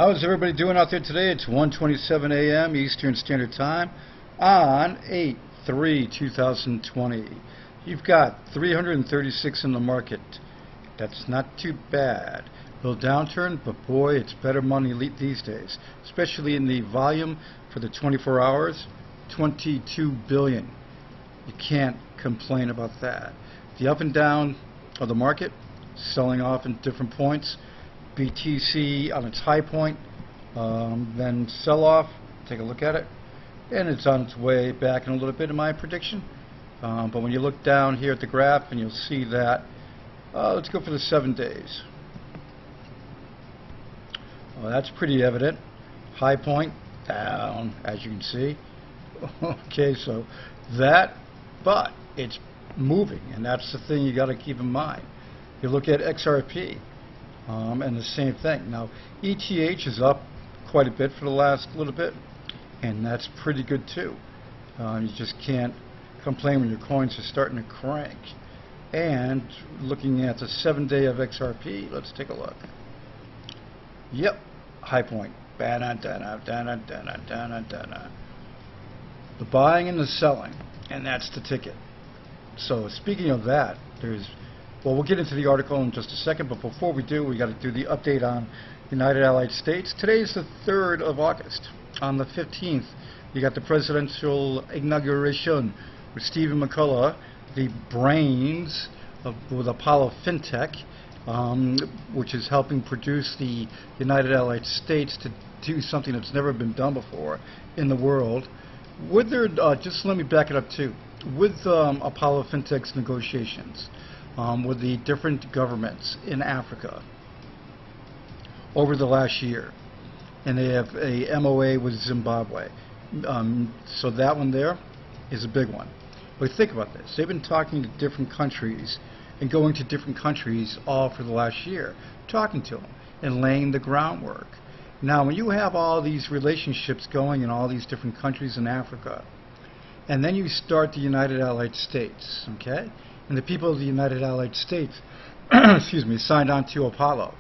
How's everybody doing out there today? It's 1:27 a.m. Eastern Standard Time on 8/3/2020. You've got 336 in the market. That's not too bad. A little downturn, but boy, it's better money these days, especially in the volume for the 24 hours, 22 billion. You can't complain about that. The up and down of the market, selling off in different points. BTC on its high point, then sell off. Take a look at it, and it's on its way back in a little bit in my prediction. But when you look down here at the graph, and you'll see that, let's go for the 7 days. Well, that's pretty evident. High point down, as you can see. Okay, so that, but it's moving, and that's the thing you got to keep in mind. You look at XRP. And the same thing. Now, ETH is up quite a bit for the last little bit, and that's pretty good too. You just can't complain when your coins are starting to crank. And looking at the 7 day of XRP, let's take a look. Yep, high point. The buying and the selling, and that's the ticket. So speaking of that, well, we'll get into the article in just a second, but before we do, we got to do the update on United Allied States. Today is the 3rd of August. On the 15th, you got the presidential inauguration with Stephen McCullough, the brains with Apollo Fintech, which is helping produce the United Allied States to do something that's never been done before in the world. With their, just let me back it up too, with Apollo Fintech's negotiations, with the different governments in Africa over the last year, and they have a MOA with Zimbabwe, so that one there is a big one. But think about this, they've been talking to different countries and going to different countries all for the last year, talking to them and laying the groundwork. Now when you have all these relationships going in all these different countries in Africa, and then you start the United Allied States, okay? And the people of the United Allied States, excuse me, signed on to Apollo.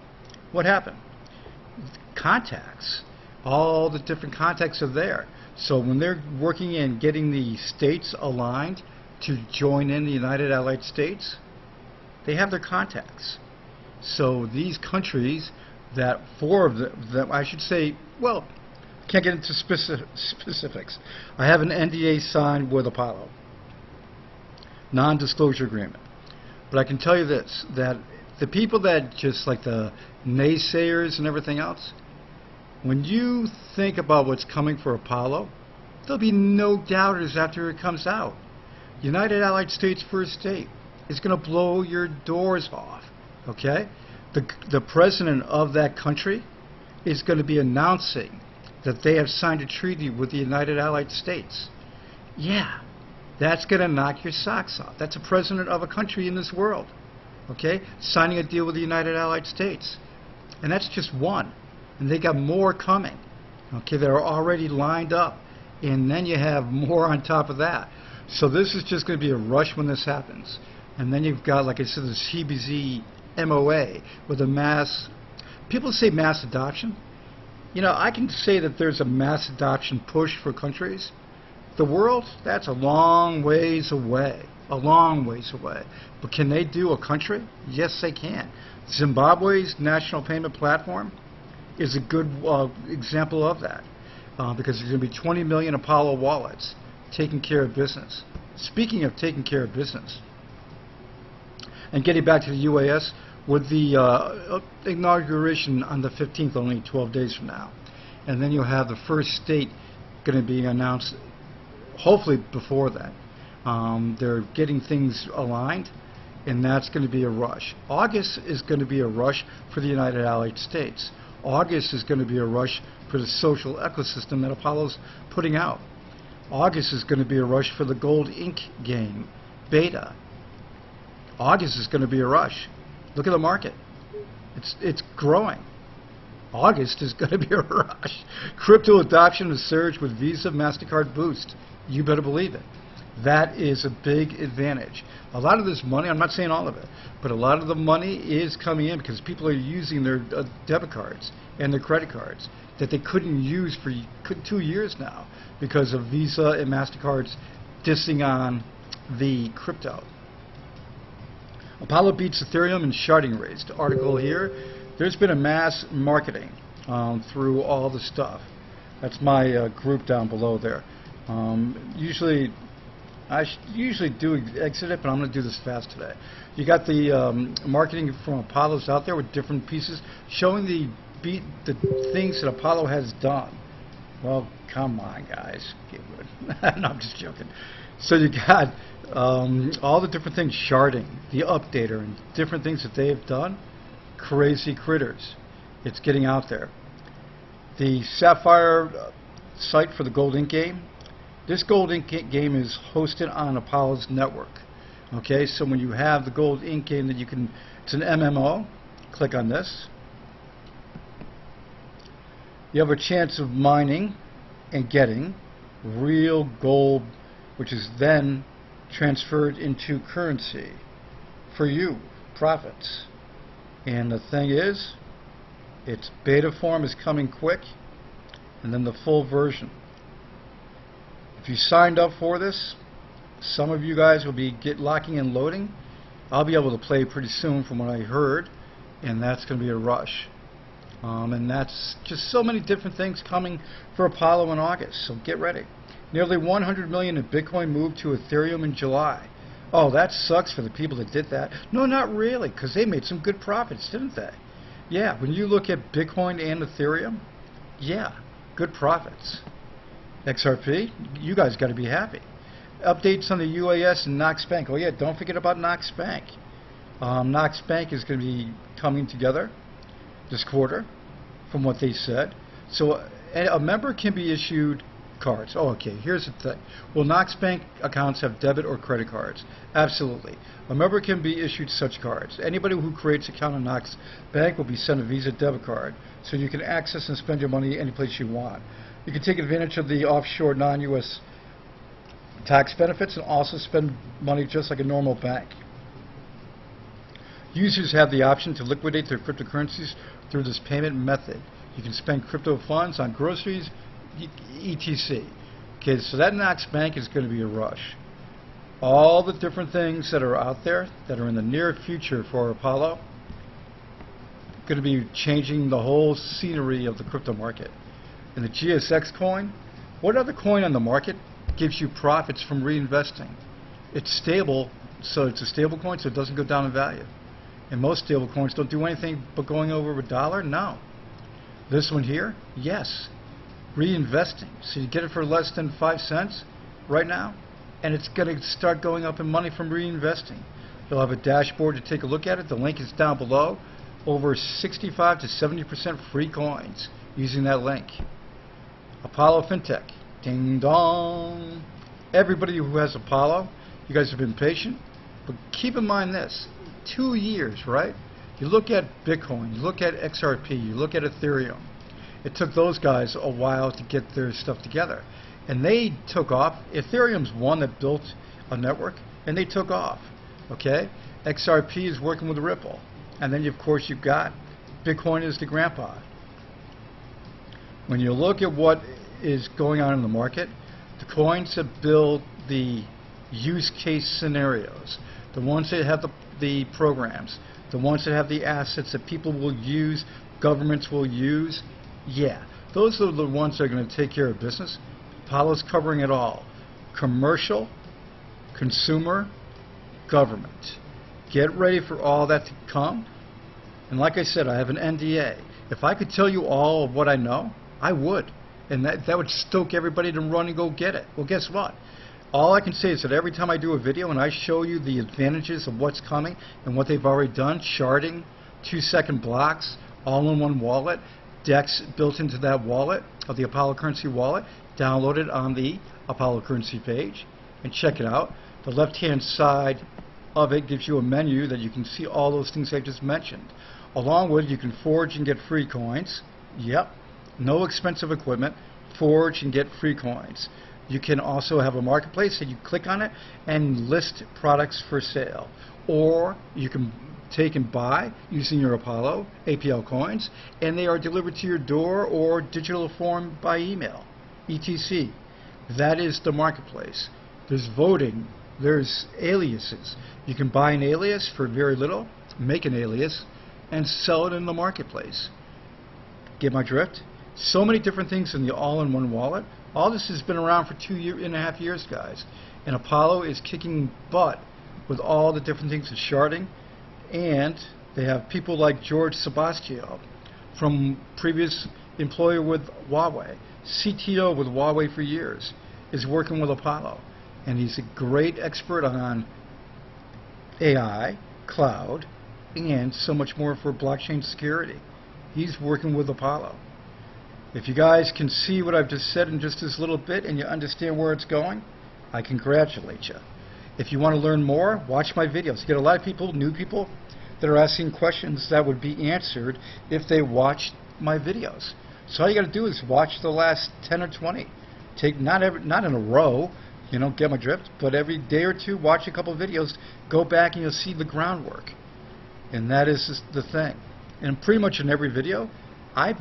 What happened? Contacts. All the different contacts are there. So when they're working and getting the states aligned to join in the United Allied States, they have their contacts. So these countries, that 4 of them, I should say, well, can't get into specifics. I have an NDA signed with Apollo. Non-disclosure agreement. But I can tell you this, that the people that just like the naysayers and everything else, when you think about what's coming for Apollo, there'll be no doubters after it comes out. United Allied States First State is going to blow your doors off. Okay? The president of that country is going to be announcing that they have signed a treaty with the United Allied States. Yeah. That's going to knock your socks off. That's a president of a country in this world, okay, signing a deal with the United Allied States. And that's just one. And they got more coming, okay, that are already lined up. And then you have more on top of that. So this is just going to be a rush when this happens. And then you've got, like I said, the CBZ MOA with a mass, people say mass adoption. You know, I can say that there's a mass adoption push for countries. The world, that's a long ways away, a long ways away. But can they do a country? Yes, they can. Zimbabwe's national payment platform is a good example of that, because there's going to be 20 million Apollo wallets taking care of business. Speaking of taking care of business, and getting back to the UAS, with the inauguration on the 15th, only 12 days from now, and then you'll have the first state going to be announced hopefully before that. They're getting things aligned, and that's going to be a rush. August is going to be a rush for the United Allied States. August is going to be a rush for the social ecosystem that Apollo's putting out. August is going to be a rush for the Gold Inc. game, beta. August is going to be a rush. Look at the market. It's growing. August is going to be a rush. Crypto adoption has surged with Visa, MasterCard boost. You better believe it. That is a big advantage. A lot of this money, I'm not saying all of it, but a lot of the money is coming in because people are using their debit cards and their credit cards that they couldn't use for 2 years now because of Visa and MasterCards dissing on the crypto. Apollo beats Ethereum in sharding rates. The article here, there's been a mass marketing through all the stuff. That's my group down below there. I usually do exit it, but I'm going to do this fast today. You got the marketing from Apollo's out there with different pieces showing the things that Apollo has done. Well, come on, guys. No, I'm just joking. So you got all the different things, sharding, the updater, and different things that they have done. Crazy critters. It's getting out there. The Sapphire site for the Gold Ink game. This Gold Ink game is hosted on Apollo's network. Okay, so when you have the Gold Ink game that you can, it's an MMO. Click on this. You have a chance of mining and getting real gold, which is then transferred into currency for you, profits. And the thing is, its beta form is coming quick, and then the full version. If you signed up for this, some of you guys will be locking and loading. I'll be able to play pretty soon from what I heard, and that's going to be a rush. And that's just so many different things coming for Apollo in August, so get ready. Nearly 100 million in Bitcoin moved to Ethereum in July. Oh, that sucks for the people that did that. No, not really, because they made some good profits, didn't they? Yeah, when you look at Bitcoin and Ethereum, yeah, good profits. XRP, you guys got to be happy. Updates on the UAS and Knox Bank. Oh yeah, don't forget about Knox Bank. Knox Bank is going to be coming together this quarter, from what they said. So a member can be issued cards. Oh, okay, here's the thing. Will Knox Bank accounts have debit or credit cards? Absolutely. A member can be issued such cards. Anybody who creates an account on Knox Bank will be sent a Visa debit card, so you can access and spend your money any place you want. You can take advantage of the offshore non-U.S. tax benefits and also spend money just like a normal bank. Users have the option to liquidate their cryptocurrencies through this payment method. You can spend crypto funds on groceries, etc. Okay, so that Knox Bank is going to be a rush. All the different things that are out there that are in the near future for Apollo going to be changing the whole scenery of the crypto market. And the GSX coin, what other coin on the market gives you profits from reinvesting? It's stable, so it's a stable coin, so it doesn't go down in value. And most stable coins don't do anything but going over $1. No. This one here, yes. Reinvesting. So you get it for less than 5 cents right now, and it's going to start going up in money from reinvesting. You'll have a dashboard to take a look at it. The link is down below. Over 65 to 70% free coins using that link. Apollo Fintech. Ding dong. Everybody who has Apollo, you guys have been patient, but keep in mind this. 2 years, right? You look at Bitcoin, you look at XRP, you look at Ethereum. It took those guys a while to get their stuff together. And they took off. Ethereum's one that built a network, and they took off. Okay? XRP is working with Ripple. And then, of course, you've got Bitcoin is the grandpa. When you look at what is going on in the market, the coins that build the use case scenarios, the ones that have the programs, the ones that have the assets that people will use, governments will use, yeah, those are the ones that are going to take care of business. Apollo's covering it all. Commercial, consumer, government. Get ready for all that to come. And like I said, I have an NDA. If I could tell you all of what I know, I would. And that would stoke everybody to run and go get it. Well, guess what? All I can say is that every time I do a video and I show you the advantages of what's coming and what they've already done, sharding, 2-second blocks, all-in-one wallet, DEX built into that wallet of the Apollo Currency wallet, download it on the Apollo Currency page and check it out. The left-hand side of it gives you a menu that you can see all those things I just mentioned. Along with, you can forge and get free coins. Yep, no expensive equipment. Forge and get free coins. You can also have a marketplace and you click on it and list products for sale. Or you can take and buy using your Apollo APL coins, and they are delivered to your door or digital form by email, etc. That is the marketplace. There's voting, there's aliases. You can buy an alias for very little, make an alias, and sell it in the marketplace. Get my drift? So many different things in the all-in-one wallet. All this has been around for 2.5 years, guys. And Apollo is kicking butt with all the different things of sharding. And they have people like George Sebastião, from previous employer with Huawei, CTO with Huawei for years, is working with Apollo. And he's a great expert on AI, cloud, and so much more for blockchain security. He's working with Apollo. If you guys can see what I've just said in just this little bit and you understand where it's going, I congratulate you. If you want to learn more, watch my videos. You get a lot of people, new people, that are asking questions that would be answered if they watched my videos. So all you got to do is watch the last 10 or 20. Take not in a row, you know, get my drift, but every day or two, watch a couple of videos, go back and you'll see the groundwork. And that is just the thing. And pretty much in every video, I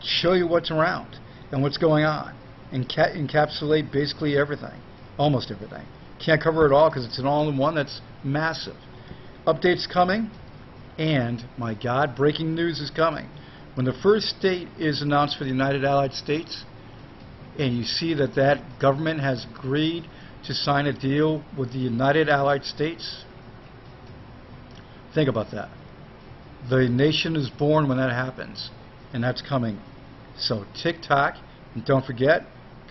show you what's around and what's going on, and encapsulate basically everything, almost everything. Can't cover it all because it's an all-in-one that's massive. Updates coming, and my God, breaking news is coming. When the first date is announced for the United Allied States, and you see that that government has agreed to sign a deal with the United Allied States, think about that. The nation is born when that happens, and that's coming. So tick-tock, and don't forget,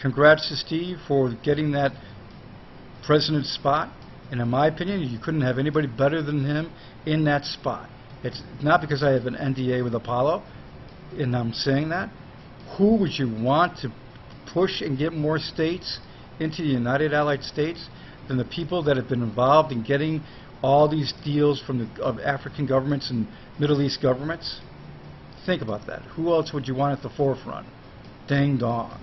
congrats to Steve for getting that president spot. And in my opinion, you couldn't have anybody better than him in that spot. It's not because I have an NDA with Apollo, and I'm saying that. Who would you want to push and get more states into the United Allied States than the people that have been involved in getting all these deals from of African governments and Middle East governments? Think about that. Who else would you want at the forefront? Ding dong.